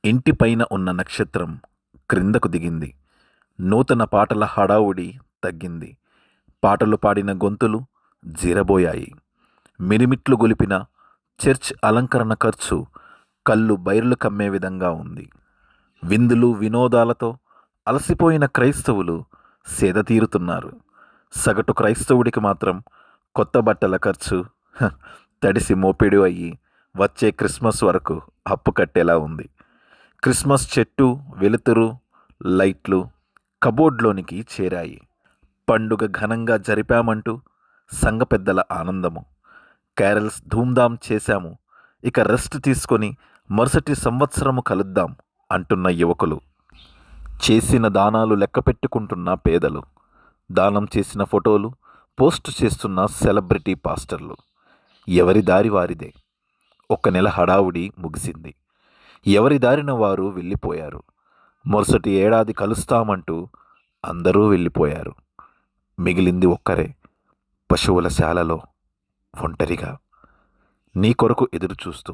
ఇంటిపైన ఉన్న నక్షత్రం క్రిందకు దిగింది. నూతన పాటల హడావుడి తగ్గింది. పాటలు పాడిన గొంతులు జీరబోయాయి. మినిమిట్లు గొలిపిన చర్చ్ అలంకరణ ఖర్చు కళ్ళు బైర్లు కమ్మే విధంగా ఉంది. విందులు వినోదాలతో అలసిపోయిన క్రైస్తవులు సేద తీరుతున్నారు. సగటు క్రైస్తవుడికి మాత్రం కొత్త బట్టల ఖర్చు తడిసి మోపెడు అయ్యి వచ్చే క్రిస్మస్ వరకు అప్పు కట్టేలా ఉంది. క్రిస్మస్ చెట్టు, వెలుతురు, లైట్లు కబోర్డ్లోనికి చేరాయి. పండుగ ఘనంగా జరిపామంటూ సంఘ పెద్దల ఆనందము. క్యారల్స్ ధూమ్ధాం చేశాము, ఇక రెస్ట్ తీసుకొని మరుసటి సంవత్సరము కలుద్దాం అంటున్న యువకులు. చేసిన దానాలు లెక్క పెట్టుకుంటున్న పేదలు. దానం చేసిన ఫోటోలు పోస్ట్ చేస్తున్న సెలబ్రిటీ పాస్టర్లు. ఎవరి దారి వారిదే. ఒక నెల హడావుడి ముగిసింది. ఎవరి దారిన వారు వెళ్ళిపోయారు. మరుసటి ఏడాది కలుస్తామంటూ అందరూ వెళ్ళిపోయారు. మిగిలింది ఒక్కరే, పశువుల శాలలో ఒంటరిగా నీ కొరకు ఎదురుచూస్తూ.